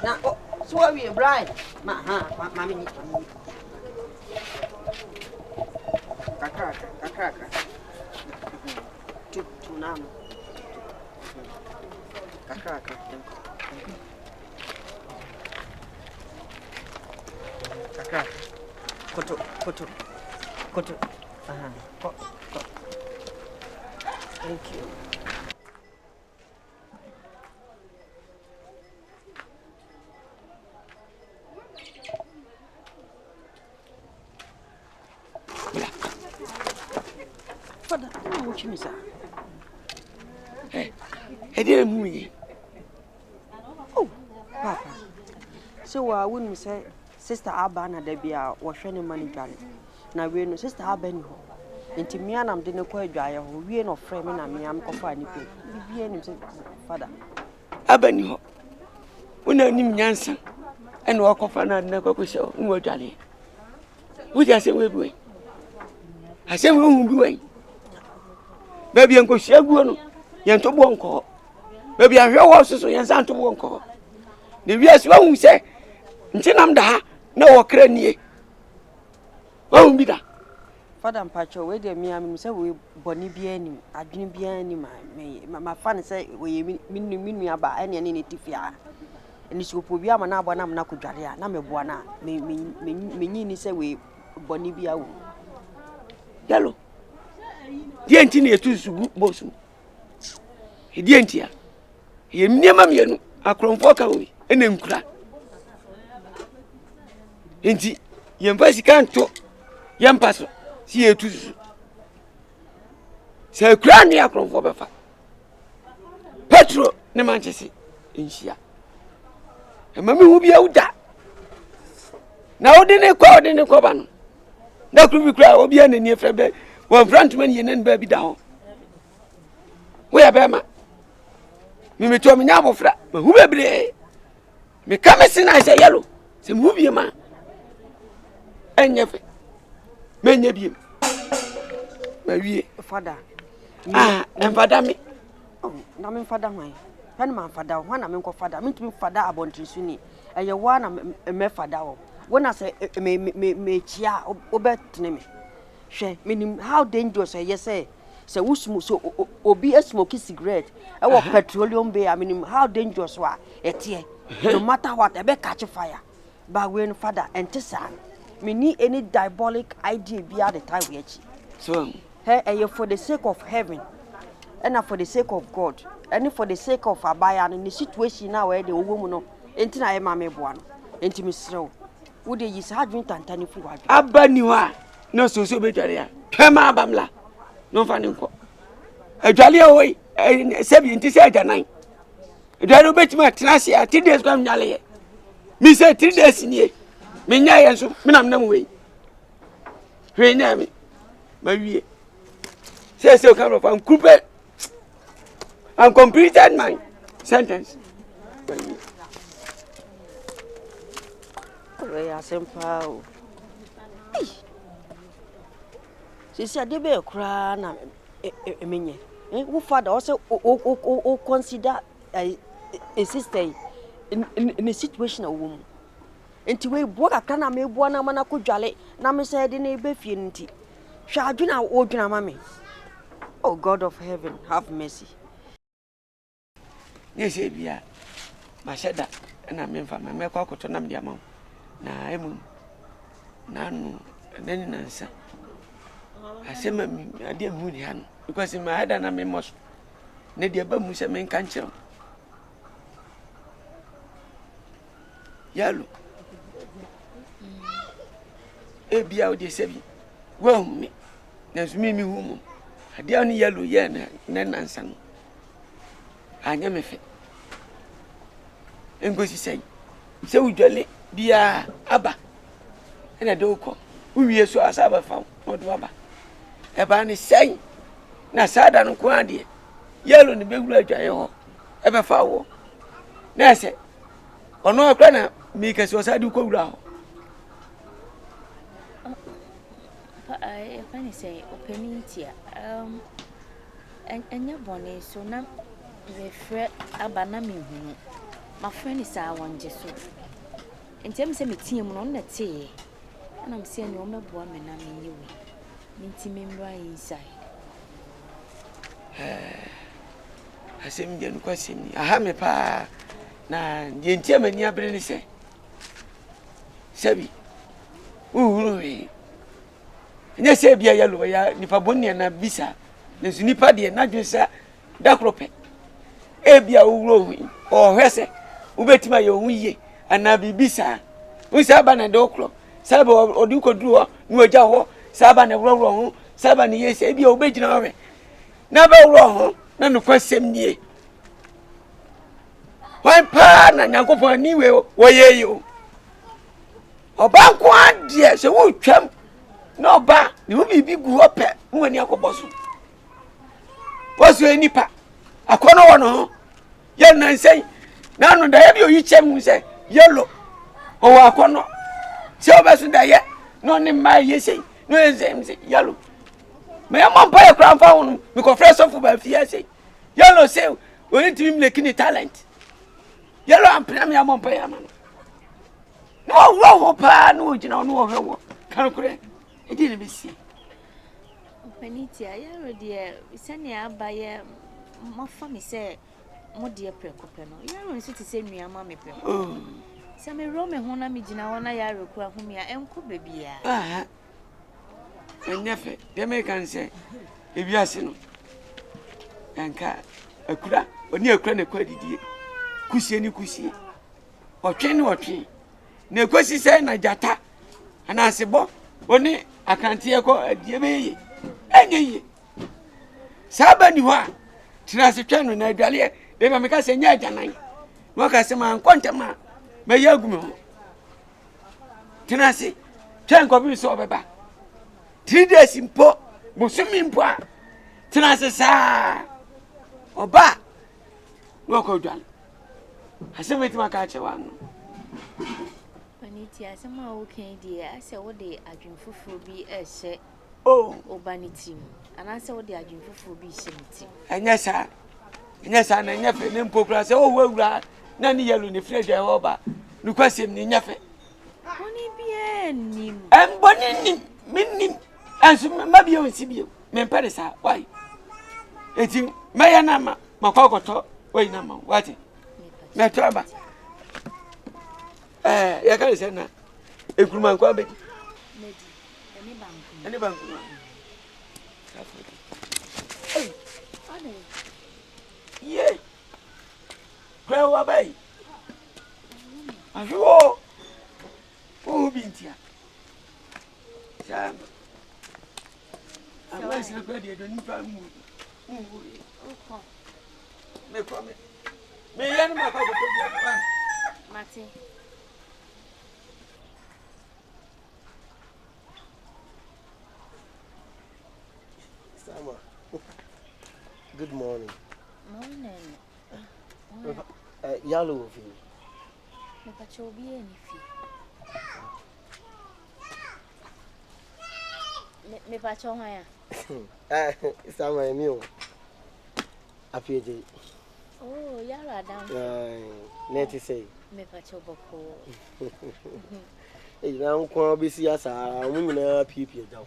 Na so we Brian. Mami. Kakaka. Tu nam. Kakaka. Kakaka. Koto. Ko. Thank you. Father, what you miss? Hey, I didn't move. Oh, Papa. So I wouldn't say Sister Abana Debia was shiny money jolly. Now we know Sister Abani. Into me and I'm dinner quite dry, who we no framing and me, I'm confining you. Father. Abani, when I knew Yanson and walk off another cocoa show, no jolly. We just say we're going. I said we won't be going. Baby, Uncle Shaguano, Yanto Bonko. Baby, I hear also Yansanto Bonko. The years one we say, Chinamda, no cranny. Won't be that. Father and Pacho, where they me, I'm say we bonny be any, I didn't be any, my fan say, we mean me about any tifia. And this will be a man, I'm not good, I'm a buana, me say we bonny be a Yellow. The engineer to bosom. He didn't hear. He never me a crumfok away and then cry. Indeed, young Bessie can't talk. Young Pastor, see you too. Say, cranny a crumfok. Petro, the Manchester in Shia. And Mammy will be out that. Now, then, call in the Coban. That could be cry or be any near February. One Frenchman, you and baby down. Where Bama? Me told me now, flat, but who be me come as I say yellow. Say, move your man. And your many be my Father. And Father me. Oh, Namin Father, my Penman Father, one I'm father, I mean to be father about Trisuni, and your one I'm a father. When I say me chia obet name. She meaning how dangerous I say. So who smoke so be a smoky cigarette. Our petroleum bay, I mean how dangerous were a no matter what, I bet catch a fire. But when father and Tessan, me need any diabolic idea be at the time we so hey, for the sake of heaven, and for the sake of God, and for the sake of Abaya and the situation now where the woman ain't I mammy one, ain't me so. Would you have been Tantani for what? Abaniwa, no so better. Kama Bamla, no funny. A jolly away, 79. Don't bet my Tracia, 3 days come Yale. Me say 3 days in ye. Minya and so, Minam no way. Rename, my way. Says so come from Cooper. I'm completed my sentence. We are simple. She said, "They be a crown." I mean, who father also consider a sister in a situation of woman. And to work a can I make one a man could jolly. Now, me said in a befianity. Shall you now order mammy? Oh, God of heaven, have mercy. Yes, yeah. My said that, and I mean for my make to name the amount. Now I'm none, and then in answer. I say, I dear Moonian, because in my head and I may most. Nedia Bamus, a main cancer. Yellow. A be out the seven. Well, me, there's me, woman. A dear yellow yen, then answer. I never fit. And go to say, so jolly, dear Abba. And I don't call. We are so as I found, not Abba. A ban is saying, Nasada and Quandy, yellow in the big red jail, ever foul. Nasa, or no granna, make us was I do go down. I find say, opening here, and your bonnet, so now we fret Abanami. my friend is our one just so. And tell me, say, me team on the tea. And I'm saying, you're my woman, I'm in you. Minty right inside. I say, me, and question, I have me pa. Na the intiate near Brenny say, Sabi, ooh, yes, be a yellow, nipa bonny and a visa. There's nipa dear, not just a dark rope. Ebia ugrowing, or Hesse, Ubetima your wee, and Nabi Bisa. We Saban and Doclo, Sabo or Duco Drew, New Jaho, Saban and Row, Saban, yes, Ebia obey. Never wrong, none of question ye. Why pan and go for a new way, where you? Or bank one, dear, so won't champ. No, ba, you will be big up when you go boss. What's your nipa? A corner one, young and say, none of the heavy you cham say, yellow, or a corner. So, as I none in my yes, no, yellow. May I buy a crown found because fresh off of my fiancé. Yellow say, we need to him like any talent. Yellow and premium on payment. No, wrong, pa, no, you know, no, can't correct. It didn't be seen. Penitia, you're dear, send ya by a more funny say, more dear precopeno. You're on to say me a mammy. Some Roman Hona Mijina, one I require whom ya uncle baby. Ah, and never, they may can say, if you are seen, and car, a cra, or near cranny quality, kusi any kusi, or train or tree. No question say, na jata, and I say, Bo, only I can't hear go at Yemi. Any Sabani wa, Tinas Channel, Nagalia, they may make us a yajanai. Work as a man, quantama, may yagumo. Tinasi, 10 copies of a back. 3 days in port, Musumin Poa. Tinasi sa or ba. Walk out done. I said, wait, my catcher one. Penitia, somehow okay, dear. I said, what they are doing for be a set. Oh, Obanity, and I saw what they are doing for be shamity. and yes, sir. Yes, I never named Pocras. Oh, well, none yellow in the flesh over. No question, never. Only be nim. And bonny, meaning, as maybe you will see you. Men Parisa, why? It's in Mayanama, Macoco, wait, number, what? Metraba. You can't say that. If you want to any bank. Yeah. Where were they? Are you all? Who been here? Sam. I'm not sure whether you don't move. May come. May I not go to Martin. Good morning. Morning. Yellow of you. But you'll be any fee. Me patchon. It's my meal. A PJ. Oh, you're down. Let me say. Me patcho boko. Hey, now, come be see us. Women are people down.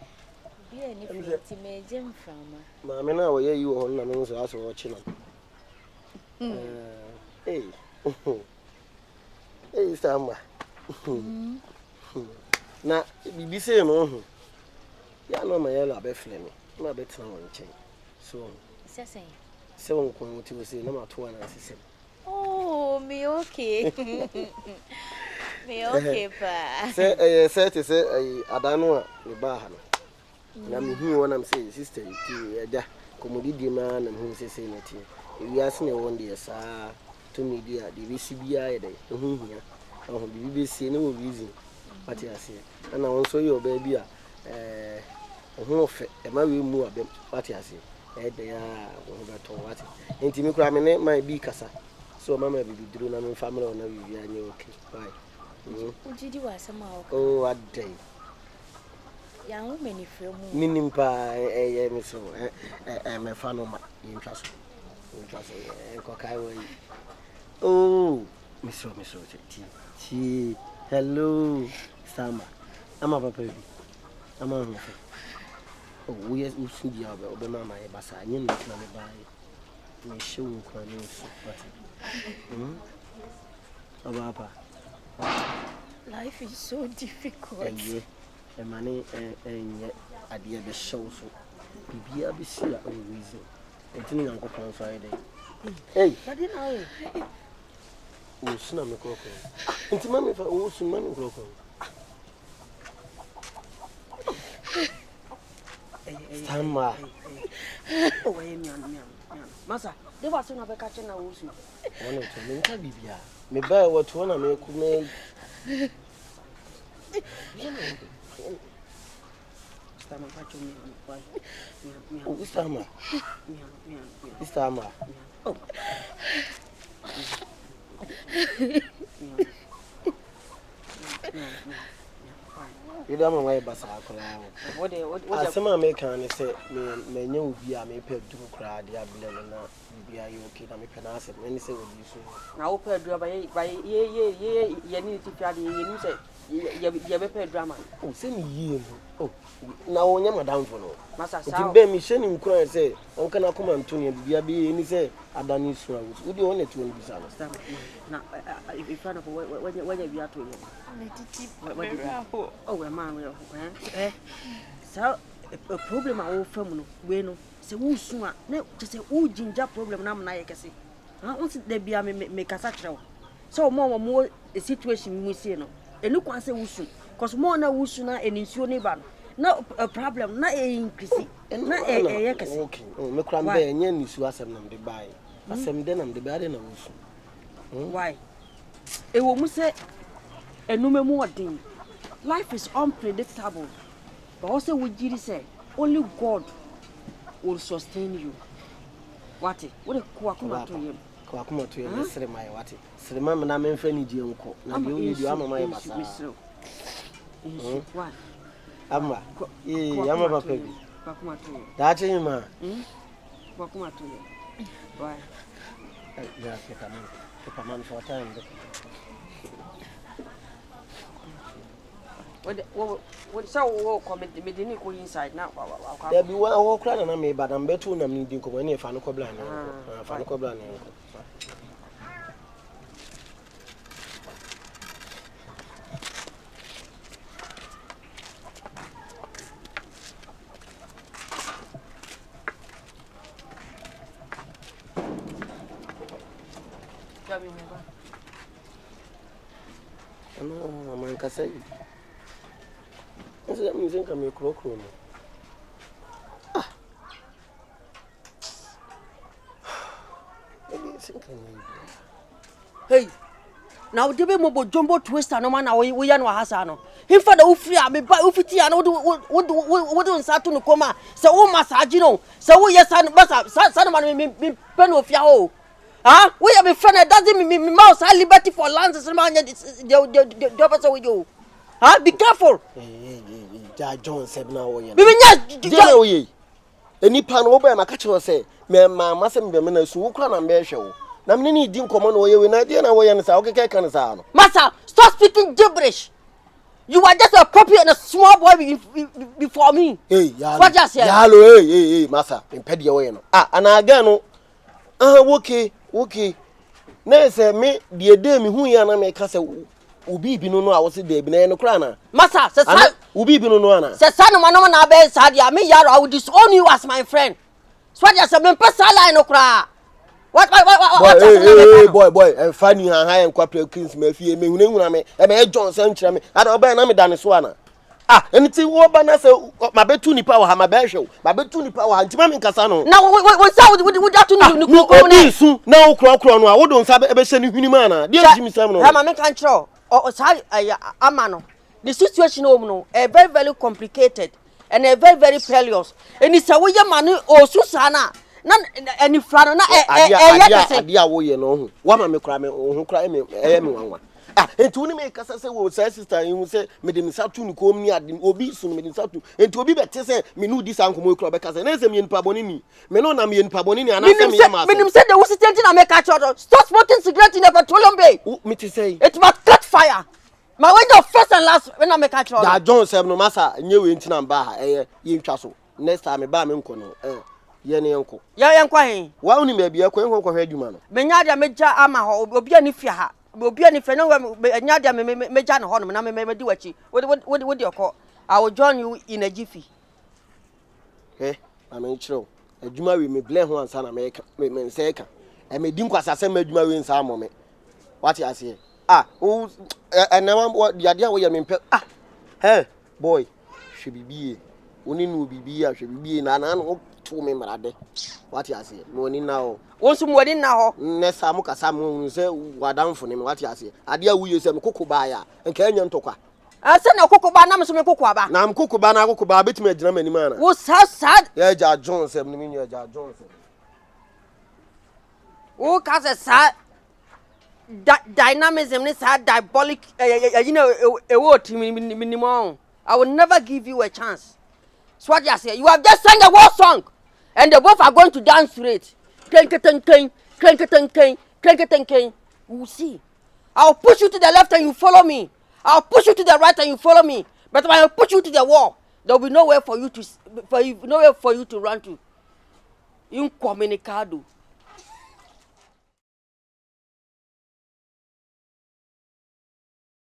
Be any fee, me Jim from. Mamma, now, where you on the nose as watching. Hey, hey, Samba. Now, be saying, oh, ya know my yellow beflame. My better one chain. So, so, come to say, number 2 and 6. Oh, me okay. Me okay, pa. Say, to say, I don't know the bar. Na me hu wona am say sister ti ada komodidi man am hu say nati wi ase ne won de sa to media de bi si bia ye de hu hia oh bi bi si ne wo reason pati ase na won so ye oba bia hu ofe e ma we mu abem pati ase e de ya wo beto wati enti mi kura me ne my bi kasa so mama bi duru na me family ona wi bia nye okay bye Ujidi wa sama o. Oh adai Young many film. Minimpa, Miss my family, in trust. Oh, Miss T. Hello, Samba. I'm a papa. I'm a oh, we are using the other mamma, Bassa. You know, by me show Life is so difficult. And money and yet at the other show so be a busy reason. And telling Uncle on Friday. Hey, I didn't know. Oh, snap me croco. Into mammy if I also mammy croco. Stamma. Oh, Massa, they was soon have a catching a woman. One of them can be here. Me buy what one I make me. Stammer, catching me. Oh, Stamma. Stamma. Oh. You don't know why Bassa. What some American say, me know be a me pay to cry, the Abilena, be a okay, I'm a penance, and say what you say. Now, per drama by ye need to carry you say, you pay drama. Oh, send me ye. Oh, now I'm a down for no. Massa, be me sending cry, say, Uncle come and Tony, be any say, I done this one. Would you only to be silent? Now, if you find out when you are to him. Oh, a man will. So, a problem I will film. Bueno, say, who soon, no, just say, who ginger problem, I'm not a see. I want there be a make a such so more a situation we see no. And look, I say, who soon, because more now, who sooner and in your neighbor. No a problem, not a increase, and not a yakasi. Okay, oh, me cram bear, and yen is was them the buy. I send them the bad in a why? A woman say, a no more thing. Life is unpredictable. But also, would you say, only God will sustain you? What? What a quackuma to him? Quackuma to him, say my what? Say, Mamma, I'm in Fanny Dionco. Now you do, I'm a my basso. Why? Amma, I'm a baby. That's him, ma. Quackuma to him. Why? Yeah, a man for a time. What so comment the meeting inside now? There be one walk around and I may, but I'm better when I'm needing to go any Fanoco Blan. Fanoco Blan. No, man, can say. That means I can make croak. Hey, now the baby jumbo twister no man we are no hasano. Him for the ufria me buy ufiti and what on Saturn coma. So massage no. So yes son man me pen of yao. Huh? We have a friend that doesn't mean mouse high liberty for lands as man the opposite with you. Huh? Be careful. John said now. Be any pan over my catcher say, my master minister who can and bear show. Now, many didn't come on away when I didn't know when I can say. Master, stop speaking gibberish. You are just a puppy and a small boy before me. Hey, what just here? Hello, hey, master, in Pedia. And again, okay. Now, say me, the day me who you make us ubi no I was there, no crana. Master, says ubi no, says son of my no abe sadia, me yaro, I will disown you as my friend. Swat just a person no cry. What? Boy, and funny and high and quappy kings may fear me, me, and John Santra me, I don't bear me than a swanner. Anything what banner say, my betuni power, my bear show, my betuni power, and Timmy Cassano. Now, what's out with that to know? No, Crown, I wouldn't have ever sent you mana. Dear Jimmy Samuel, I'm a control. Or Amano. The situation a very, very complicated and a very, very perilous. And it's a way money or Susana. None any flan, dear way, no. What am I crying? Who cry me? ah enti woni me kasa se wo say sister yin say me de misatu ni kom ni ade obi so me de misatu enti obi bete say me no di sankomo ekura be kasa na say me nipa boni ni me no na me nipa boni ni ana say me yama me nim say the wusitenti na make catch you stop smoking cigarette in the petroleum bay me ti say it must catch fire my way the first and last when I make catch you da John say no masa nye we enti na mba ha ye ntwa so next time me ba me nko no ye ne nko ye nkwa hen wa woni me bia ko nko hwe adwuma no me nya dia meja ama ho obi ani fia ha obi ani fe no nya dia meja ne ho no na me di wachi wo di okọ I will join you in a jiffy ame chiro adwuma we me blame ho ansa na me nse ka me di nkwasase me adwuma we nsa amome what you say o enama dia wo ye me mpe boy hwe bibie oni no bibie hwe bibie na no to me marade what you say no ni na o wonsu mo ni na ho ne sa mu kasa mu se wadamfo ni me what you say ade a wuye se me kokoba ya nka anya ntokwa ase na kokoba na me so me kokoba na me kokoba na kokoba betime agina mani mana wo sad ya ja John se me ni ja John se wo ka se sad dynamism ni sad diabolic you know what minimum I will never give you a chance. So what you say? You have just sang a war song, and the both are going to dance to it. Clank. You will see. I'll push you to the left and you follow me. I'll push you to the right and you follow me. But when I push you to the wall, there will be nowhere for you to run to. Incommunicado.